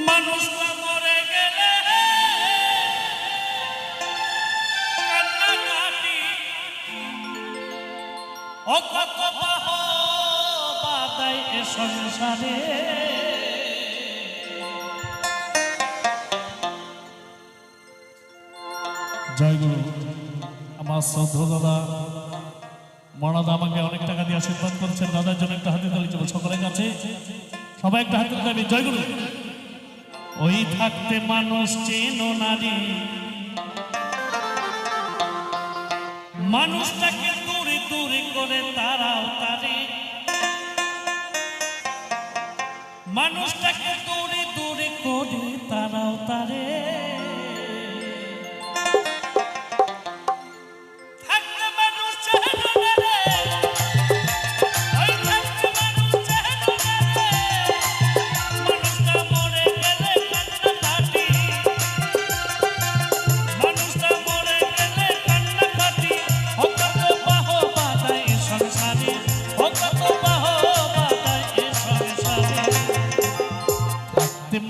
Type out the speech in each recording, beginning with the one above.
মানুষটা মরে গেলে কান্নাকাটি ও কত বাদাই এ সংসারে। জয় গুরু। আমার শ্রদ্ধা দাদা মনাদা আমাকে অনেক টাকা দিয়ে আশীর্বাদ করছেন। দাদার জন্য একটা হাতে তালি চলো সকলের কাছে, সবাই একটা হাতে তালি। জয় গুরু। ওই থাকতে মানুষ চেনো নারী, মানুষটাকে দূরে দূরে করে তারাও তারে, মানুষটাকে দূরে দূরে করে তারাও তারে।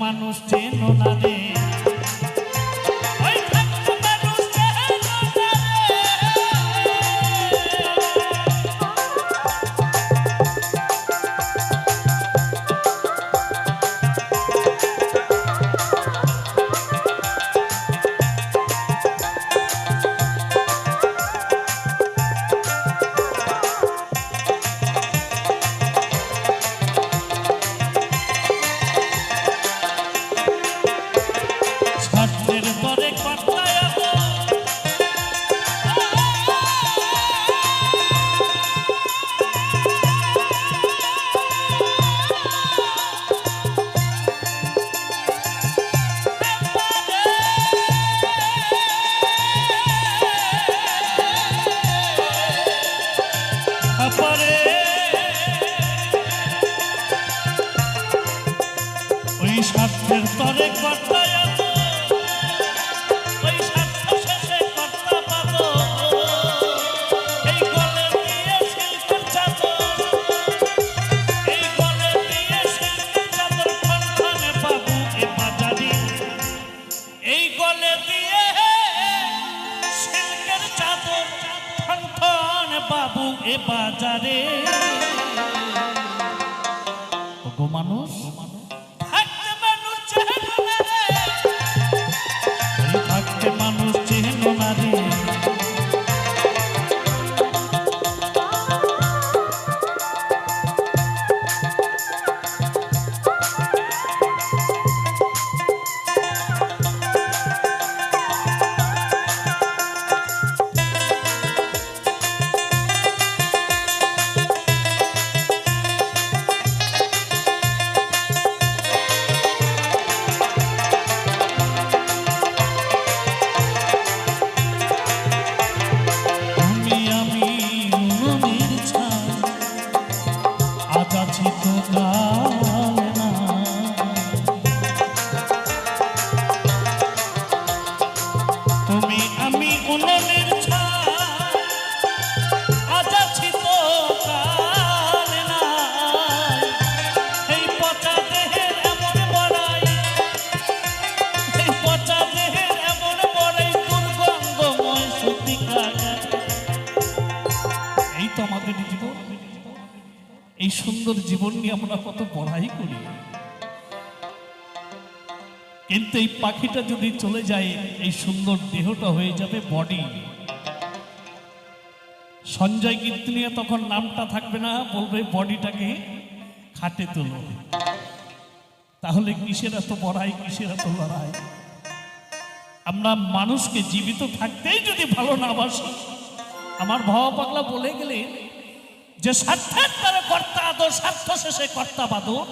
মানুষ চেনো না রে, ওই স্বার্থের তরে কর্তা ওই স্বার্থ শেষে কর্তা পাব, এই গলে দিয়ে শিল্পের চাদর, এই গলে দিয়ে শিল্পের চাদর খনখনে পাবো এ বাজারে, এই গলে দিয়ে শিল্পের চাদর খনখনে পাবো এ বাজারে। মানুষ থাকতে মানুষ চেনো না রে, থাকতে মানুষ চেনো না রে। এই সুন্দর জীবন নিয়ে আমরা কত বড়াই করি, কিন্তু এই পাখিটা যদি চলে যায় এই সুন্দর দেহটা হয়ে যাবে বডি। সঞ্জয় কীর্তনিয়া তখন নামটা থাকবে না, বলবে বডিটাকে খাটে তোলো। তাহলে কিসের এত বড়াই, কিসের এত লড়াই? আমরা মানুষকে জীবিত থাকতেই যদি ভালো না বাসি, আমার ভাবা পাগলা বলে গেলেন যে স্বার্থের দ্বারা কর্তা আদর, স্বার্থ শেষে কর্তা বাদর।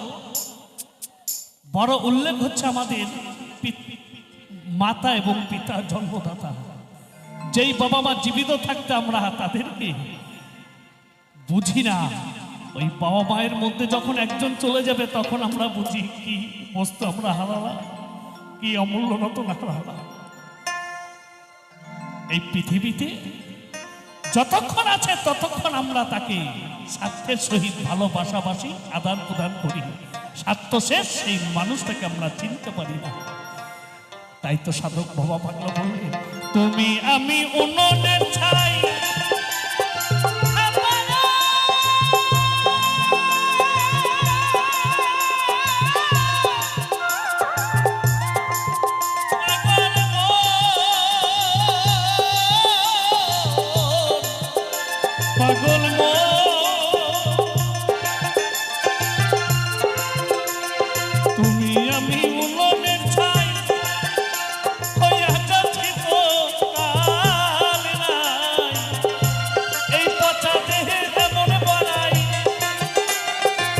বড় উল্লেখ হচ্ছে আমাদের মাতা এবং পিতা, জন্মদাতা। যেই বাবা মা জীবিত থাকতে আমরা তাদেরকে বুঝি না, ওই বাবা মায়ের মধ্যে যখন একজন চলে যাবে তখন আমরা বুঝি কি বস্তু আমরা হারালাম, কি অমূল্য রতন হারালাম। এই পৃথিবীতে যতক্ষণ আছে ততক্ষণ আমরা তাকে স্বার্থের সহিত ভালোবাসাবাসি আদান প্রদান করি। স্বার্থ শেষ সেই মানুষটাকে আমরা চিনতে পারি না। তাই তো সাধক ভবা পাগলা বললেন, তুমি আমি উনুনের ছাই, পাগল তুমি আমি উনুনের ছাই হইয়া যাচ্ছি তো কাল নাই, এই পচা দেহে এমন বড়াই,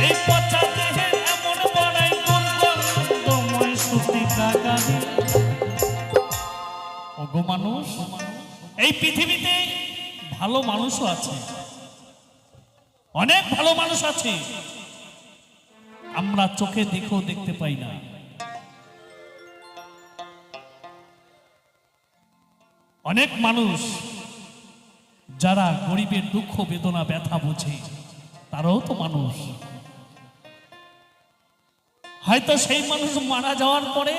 এই পচা দেহে এমন বড়াই, দুর্গন্ধময় সুতি কাকারি। ওগো মানুষ, এই পৃথিবীতে ভালো মানুষও আছে, অনেক ভালো মানুষ আছে, আমরা চোখে দেখেও দেখতে পাই না। অনেক মানুষ যারা গরিবের দুঃখ বেদনা ব্যথা বোঝে, তারাও তো মানুষ। হয়তো সেই মানুষ মারা যাওয়ার পরে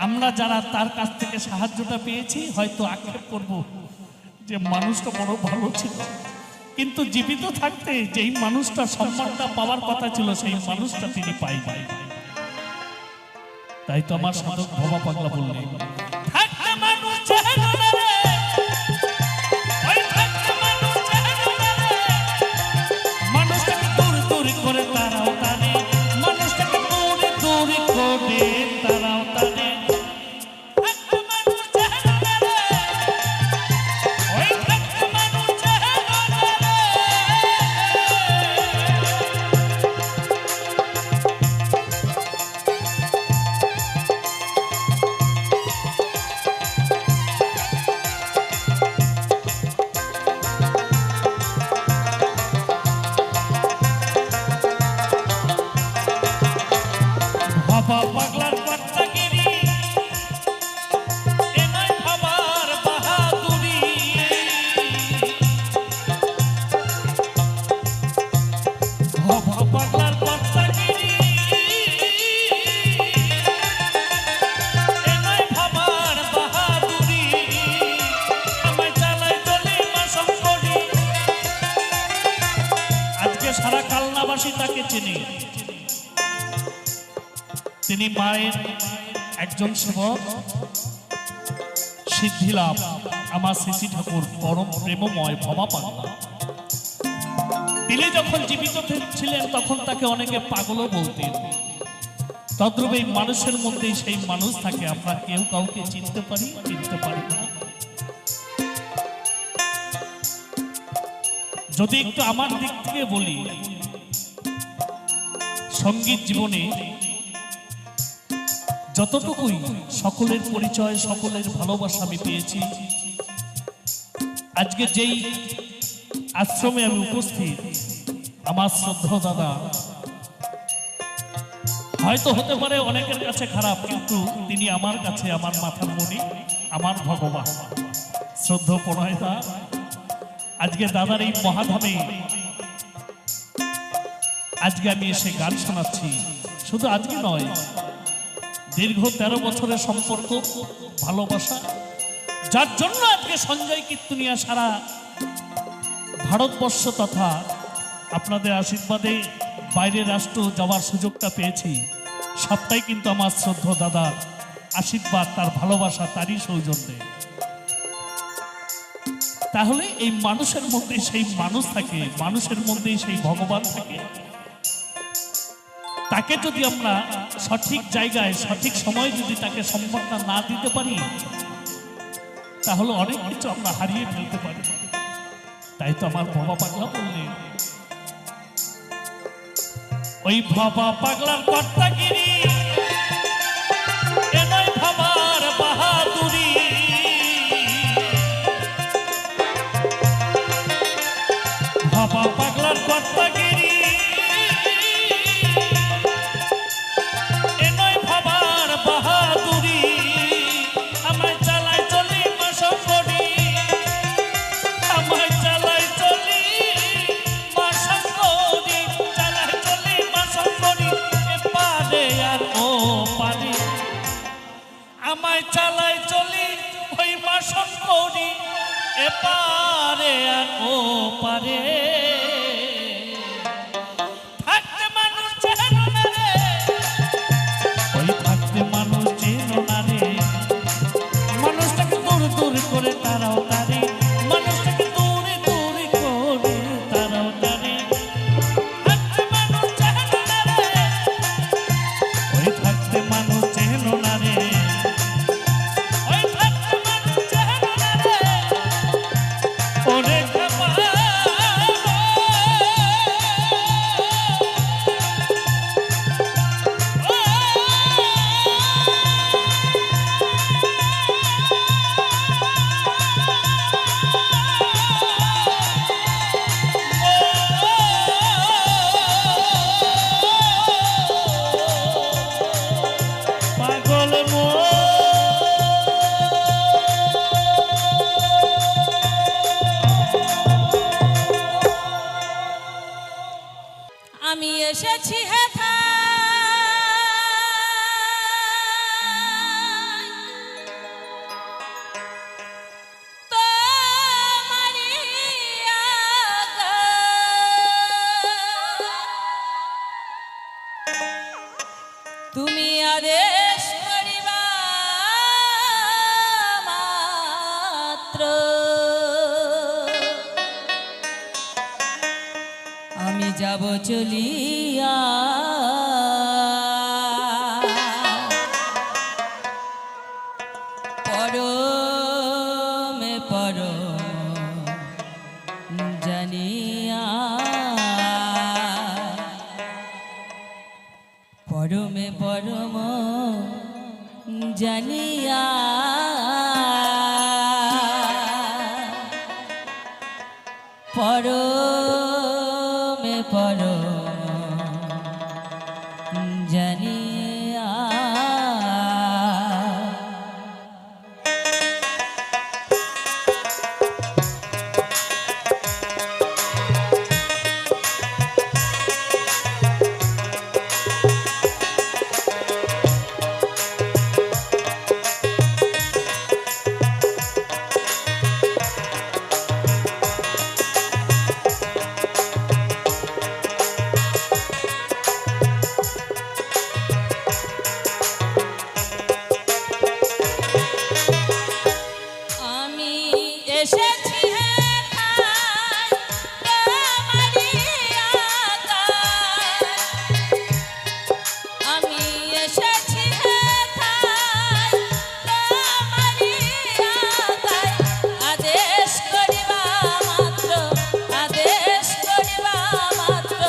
আমরা যারা তার কাছ থেকে সাহায্যটা পেয়েছি হয়তো আক্ষেপ করব যে মানুষটা বড় ভালো ছিল, কিন্তু জীবিত থাকতে যেই মানুষটা সম্মানটা পাওয়ার কথা ছিল সেই মানুষটা তিনি পাই। তাই তো আমার সাধক ভবা পাগলা বললেন, থাকতে মানুষ চেহারা রে, ওই থাকতে মানুষ চেহারা রে, মানুষটাকে দূর দূর করে তারাও তারে, মানুষটাকে দূর দূর করে তারাও তারে। পাগলার কর্তাগিরি এ নয় ভাবার বাহাদুরি, পাগলার কর্তাগিরি এ নয় ভাবার বাহাদুরি, আমায় চালাই চলে মাসম করি। আজকে সারা কালনাবাসী তাকে চিনি, তিনি মায়ের একজন সেবক, সিদ্ধিলাভ আমার শ্রী ঠাকুর পরম প্রেমময় ভবা পাগলা। তিনি যখন জীবিত ছিলেন তখন তাকে অনেকে পাগলও বলতেন। তদ্রূপ এই মানুষের মধ্যেই সেই মানুষ থাকে, আমরা কেউ কাউকে চিনতে পারি না। যদি একটু আমার দিক থেকে বলি, সঙ্গীত জীবনে যতটুকুই সকলের পরিচয়, সকলের ভালোবাসা আমি পেয়েছি, আজকে যেই আশ্রমে আমি উপস্থিত, আমার শ্রদ্ধেয় দাদা, হয়তো হতে পারে অনেকের কাছে খারাপ, কিন্তু তিনি আমার কাছে আমার মাথার মণি, আমার ভগবান। শ্রদ্ধেয় প্রণয় দা, আজকে দাদার এই মহাধামে আজকে আমি এসে গান শোনাচ্ছি। শুধু আজকে নয়, দীর্ঘ 13 বছরের সম্পর্ক, ভালোবাসা, যার জন্য আজকে সঞ্জয় কীর্তনিয়া সারা ভারতবর্ষ তথা আপনাদের আশীর্বাদে বাইরের রাষ্ট্র যাওয়ার সুযোগটা পেয়েছি। সবটাই কিন্তু আমার শ্রদ্ধেয় দাদার আশীর্বাদ, তার ভালোবাসা, তারই সৌজন্যে। তাহলে এই মানুষের মধ্যে সেই মানুষ থাকে, মানুষের মধ্যেই সেই ভগবান থাকে। তাকে যদি আমরা সঠিক জায়গায় সঠিক সময় যদি তাকে সম্মানটা না দিতে পারি, তাহলে অনেক কিছু আমরা হারিয়ে ফেলতে পারি। তাই তো আমার ভবা পাগলা বললেন, ওই ভবা পাগলার কর্তাগিরি এ নয় ভাবার বাহাদুরি, ভবা পাগলার কর্তাগিরি আমায় চালাই চলি ওই মাসন করি এপারে আর ও পারে থাকতে মানুষ চেনো না রে ওই থাকতে মানুষ চেনো না রে মানুষটাকে দূর দূর করে তারাও তারে মানুষটাকে দূরে দূরে করে তারাও তারে থাকতে মানুষ চেনো না রে ওই থাকতে মানুষ চেনো না রে ওই থাকতে মানুষ চেনো না রে ওরে আমি এসেছি হেথায় তোমারি আগায়। তুমি আদেশ করিবা মাত্র আমি যাব চলিয়া পরমে পরম জানিয়া পরমে পরম জানিয়া পরমে পরম জানিয়া আমি এসেছি হেথায় তোমারি আগায়। আমি এসেছি হেথায় তোমারি আগায়। আদেশ করিবা মাত্র আদেশ করিবা মাত্র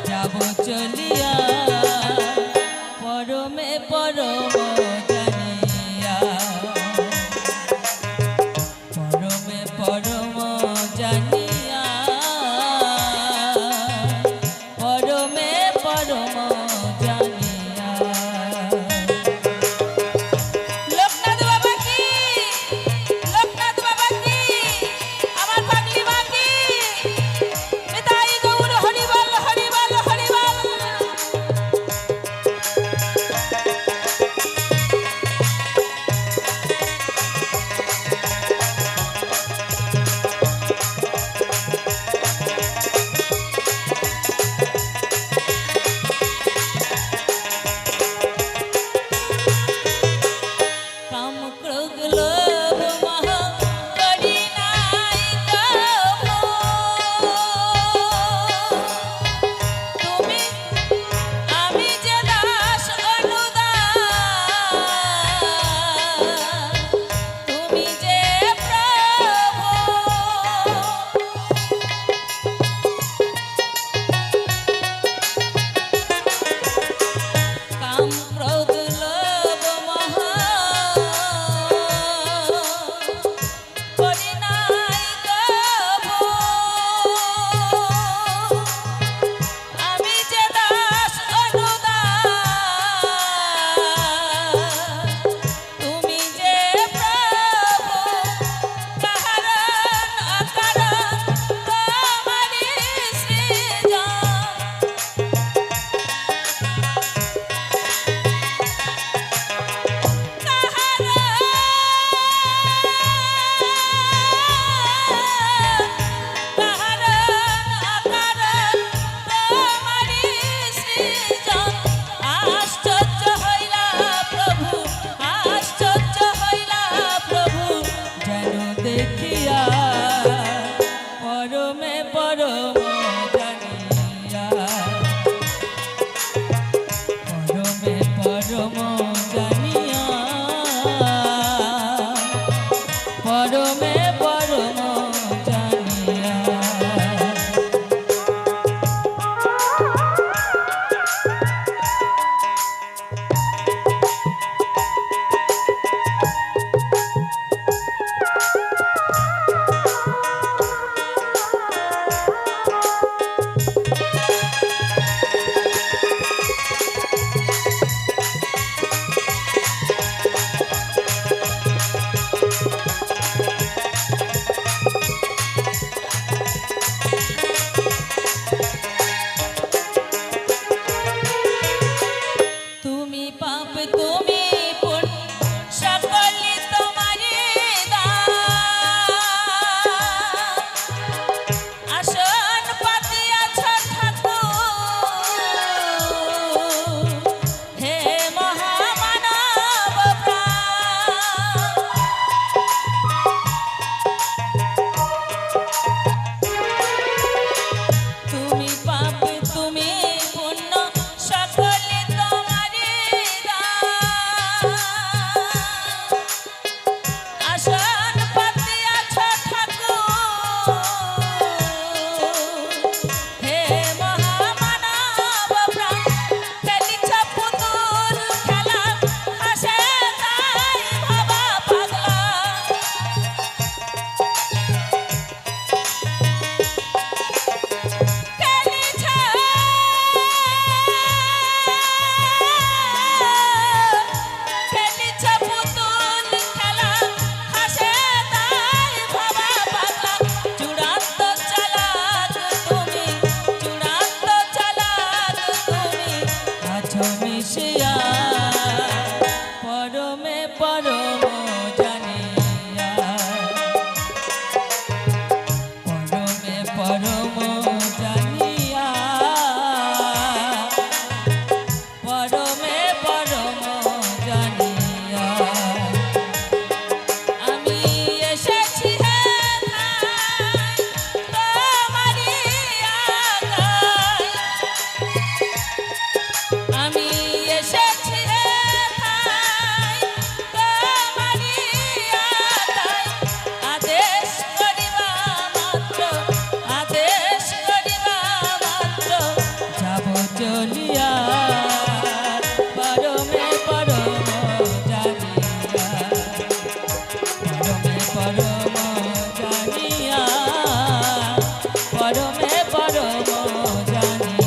যাব চলিয়া পরমে পরম জানিয়া পরমে পরম জানিয়া পরমে পরম জানিয়া লোকনাথ বাবা কি লোকনাথ বাবা কি আমার পাগলি মা কি নিতাই গৌর হরিবল হরিবল হরিবল পরম জানিয়া পরমে পরম জানিয়া তুমি পাপ তুমি পুণ্য সকলই তোমারই দান আসন পাতিয়াছ ঠাকুর হে মহামানব প্রাণ তুমি পাপ তুমি পুণ্য সকলে তোমারই দান আসন পাতিয়াছ ঠাকুর হে মহামানব প্রাণ খেলিছ পুতুল খেলা হাসে তাই ভাবা পাগলা খেলিছ খেলিছ পুতুল খেলা হাসে তাই ভাবা পাগলা চূড়ান্ত চালাক তুমি চূড়ান্ত চালাক তুমি আছো মিশিয়া পরমে পরম জানিয়া পরমে পরম জানিয়া পরমে পরম জানিয়া আমি এসেছি হে ঠাই তোমারই আগায় আমি এসেছি হে ঠাই তোমারই আগায় আদেশ করিবা মাত্র আদেশ করিবা মাত্র যাব চলিয়া পরমে পরম জানিয়া পরমে পরম জানিয়া পরমে পরম জানিয়া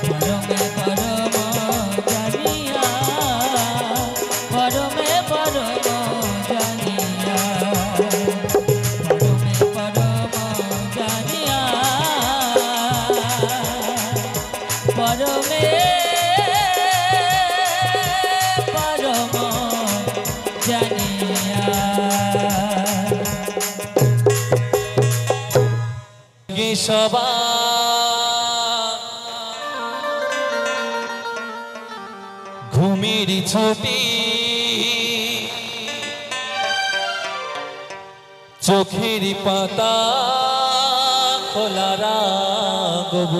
পরমে পরম জানিয়া পরমে পরম জানিয়া পরমে পরম জানিয়া পরমে পরম জানিয়া সবা ঘুমের ছুটি চোখের পাতা খোলা রাখব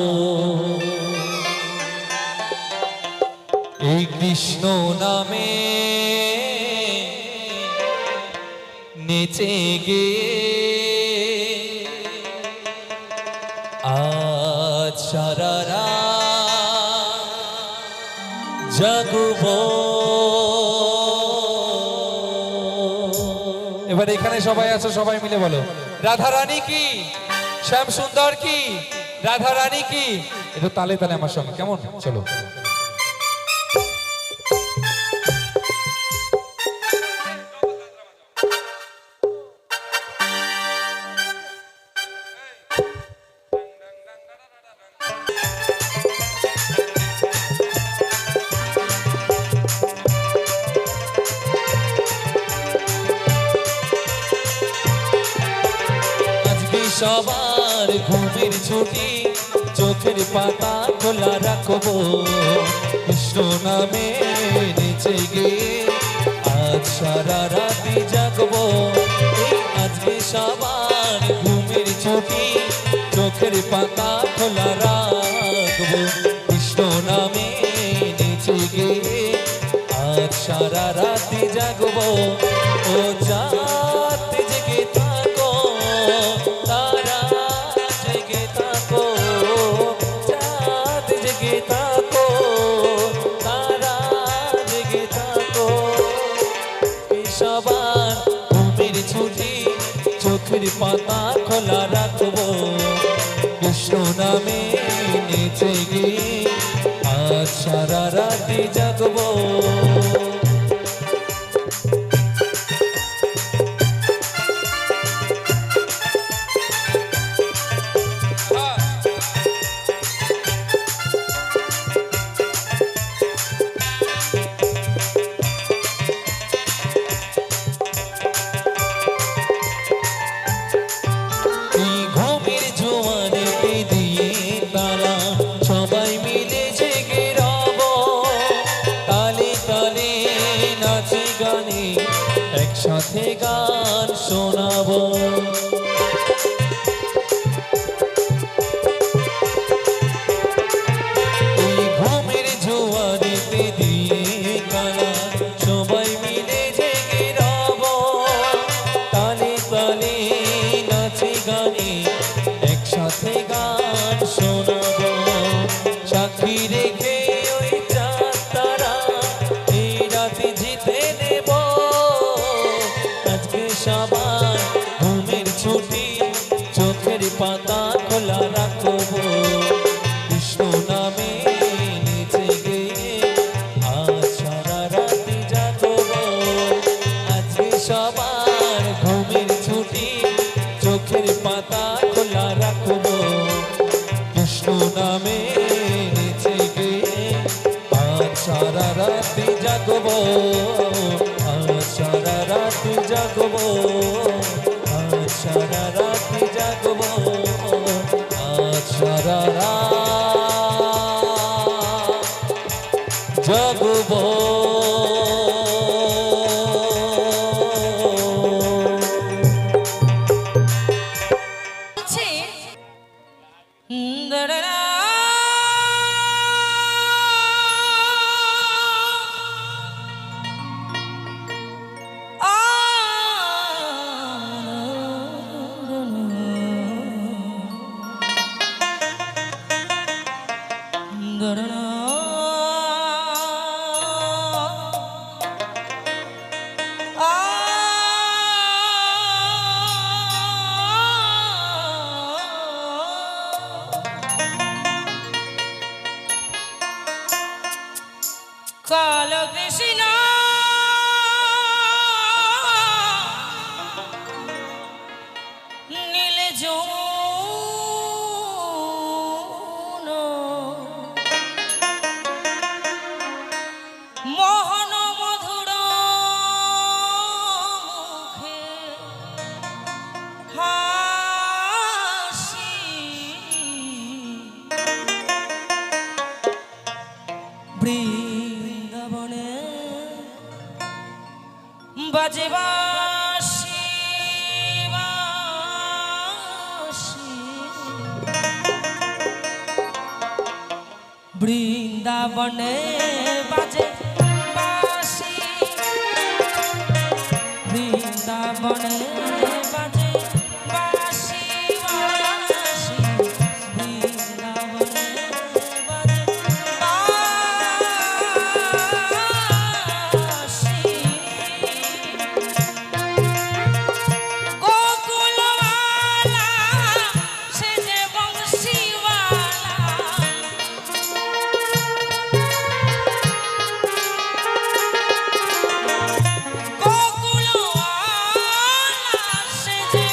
এই কৃষ্ণ নামে নেচে গে আজ সারা রাত জাগব। এবার এখানে সবাই আছো, সবাই মিলে বলো রাধা রানী কি, শ্যাম সুন্দর কি, রাধা রানী কি। একটু তালে তালে আমার সঙ্গে, কেমন? চলো। সবার ঘুমের ছুটি চোখের পাতা খোলা রাখবো কৃষ্ণ নামে নেচে গে আজ সারা রাতি জাগবো। আজকে সবার ঘুমের ছুটি চোখের পাতা খোলা রাখবো কৃষ্ণ নামে নেচে জেগে আজ সারা রাতি জাগবো ও চাঁদ জেগে থাকো তারা জেগে থাকো চাঁদ জেগে থাকো তারা জেগে থাকো সবার ঘুমের ছুটি চোখের পাতা খোলা রাখবো কৃষ্ণ নামে নেচে গিয়ে আজ সারা রাতি জাগবো একসাথে গান শোনাবো এই ঘুমের জোয়ারিতে দিয়ে কালা সবাই মিলে জেগে রব তালে তালে নাচে গানে একসাথে গান শোনাবো সাক্ষী রেখে ওই চাঁদ তারা এই রাতে জিতে নেব সবার ঘুমের ছুটি চোখের পাতা খোলা রাখবো কৃষ্ণ নামে নেচে গিয়ে আজ সারা রাতি জাগবো আজকে সবার ঘুমের ছুটি চোখের পাতা খোলা রাখবো কৃষ্ণ নামে নেচে গিয়ে আজ সারা রাতি জাগবো সারা রাতি জাগবো আজ সারা রাতি জাগবো আজ সারা রাত জাগবো কাল কৃষ্ণ নীল যমুনা মোহন মধুর মুখে হাসি বৃন্দাবনে বাজে বাঁশি বাঁশি বৃন্দাবনে বাজে বাঁশি বৃন্দাবনে বাজে বাঁশি বাঁশি বৃন্দাবনে বাজে বাঁশি গোকুলওয়ালা সে যে বংশীওয়ালা গোকুলওয়ালা সে যে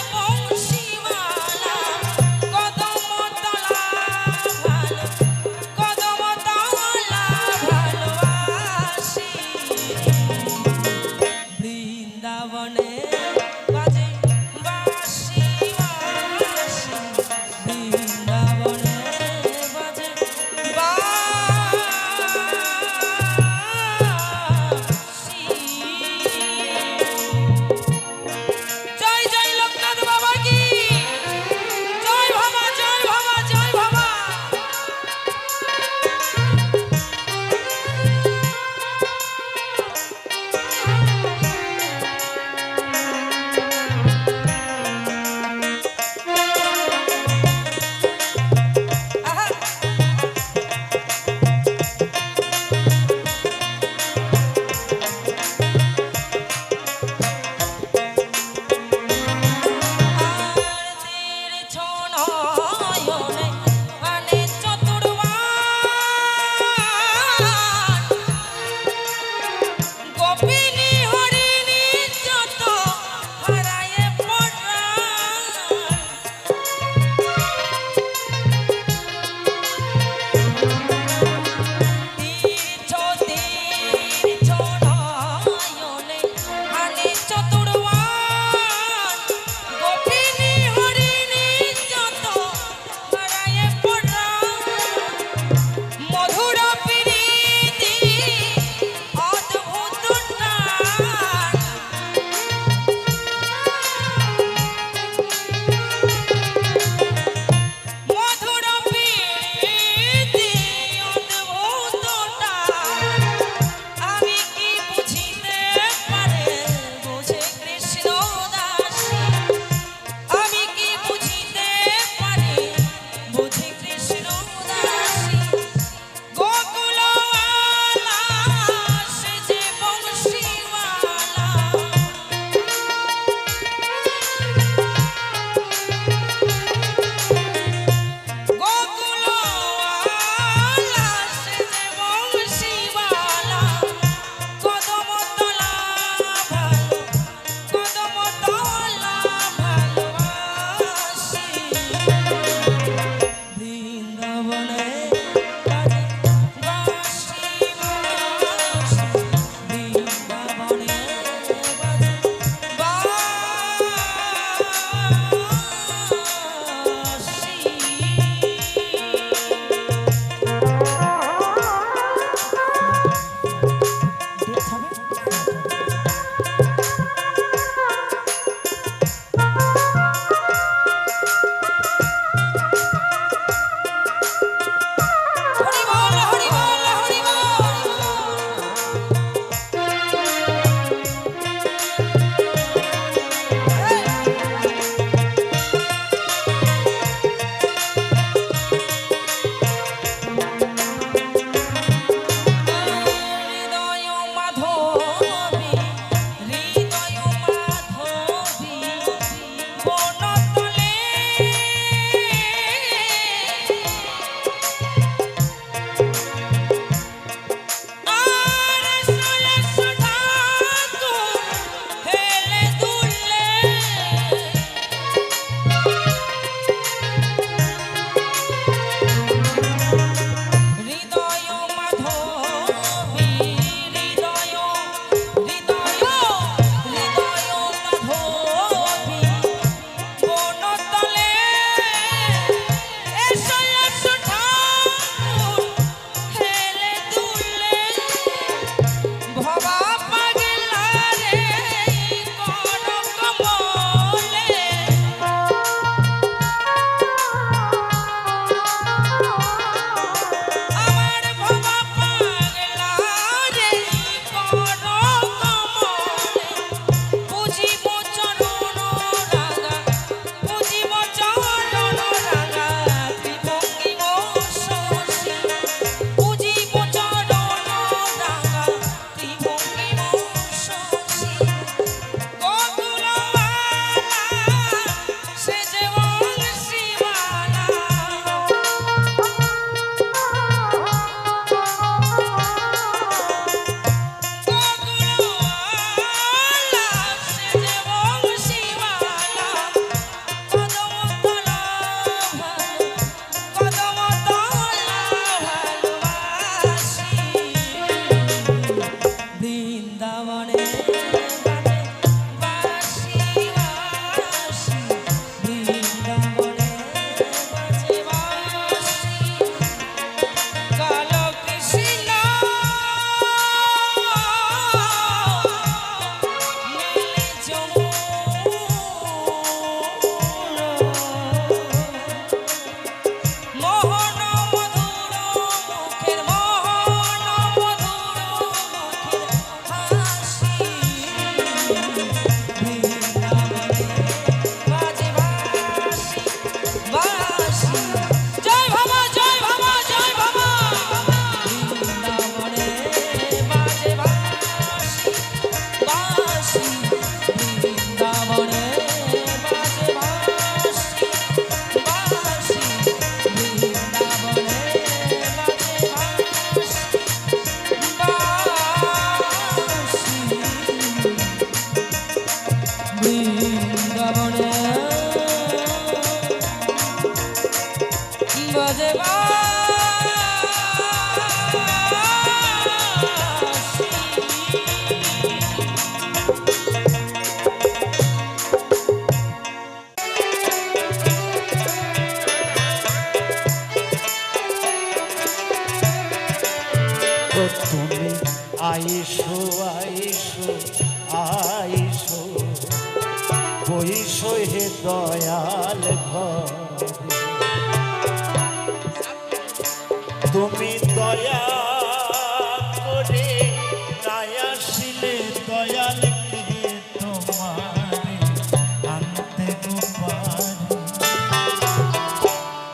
আইসো আইসো আইসো বইসো হে দয়াল ঘরে তুমি দয়া করে নাই আসিলে দয়াল কে তোমারে আনতে গোপারে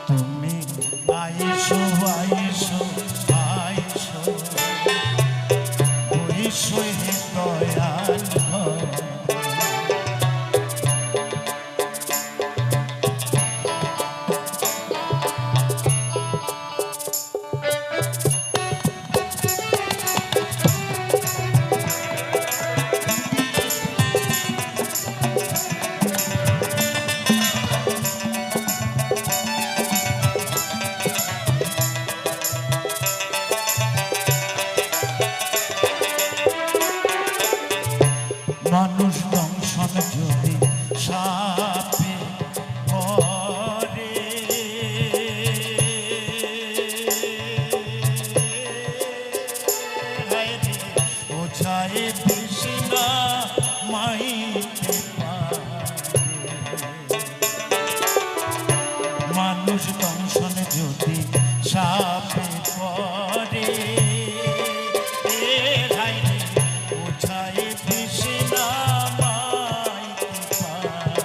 তুমি আইসো আইসো আইসো বইসো হে দয়াল ঘরে মানুষ দংশন যদি সাপে করে ওঝায় বেশি না মাইতে পারে মানুষ দংশন যদি সাপে করে ওঝায় বেশি না মাইতে পারে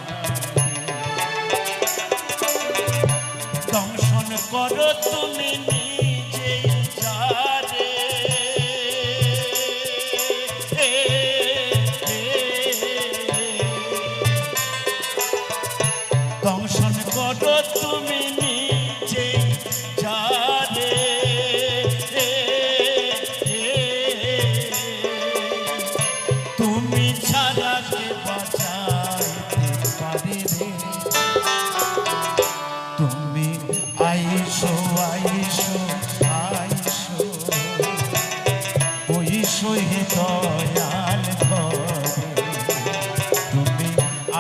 দংশন করো তুমি নিজেই যারে দংশন করো তুমি নিজেই যারে তুমি ছাড়া কে বাঁচাইতে পারে রে তুমি আইসো আইসো আইসো বইসো হে দয়াল ঘরে তুমি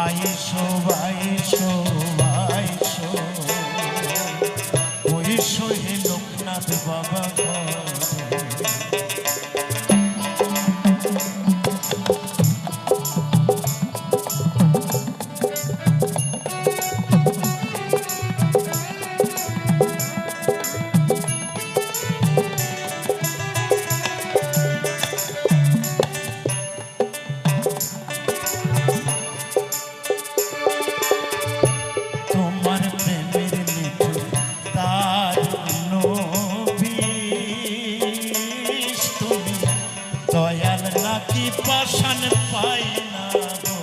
আইসো আইসো আইসো বইসো হে লোকনাথ বাবা ঘরে তোমার প্রেমের নিঠুর দারুণ বিষ তুমি দয়াল নাকি পাষাণ পাই না গো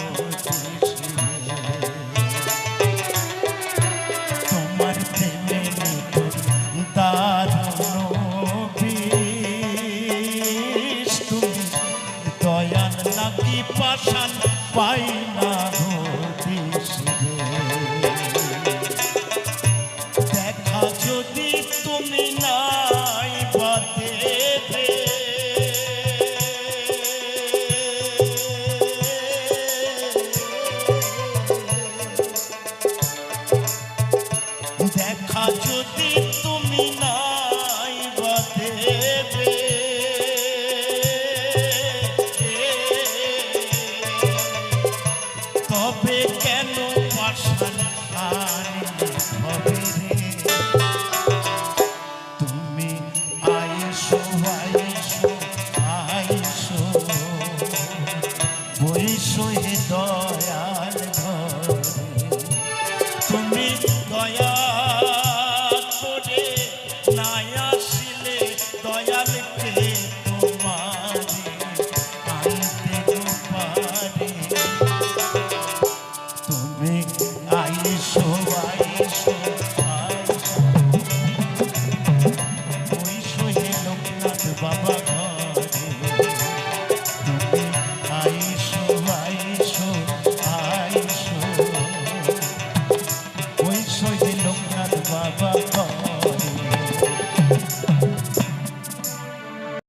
তোমার প্রেমের নিঠুর দারুণ বিষ তুমি দয়াল নাকি পাষাণ পাই না গো দেখা যদি তুমি নাই বাতে দেখা যদি তুমি নাই বাতে তবে কেন পাষাণ আনিলে হবে রে তুমি আইসো আইসো আইসো বইসো হে দয়াল ঘরে তুমি দয়া করে নাই আসিলে দয়াল কে তোমারে আনতে গোপারে তুমি আইসো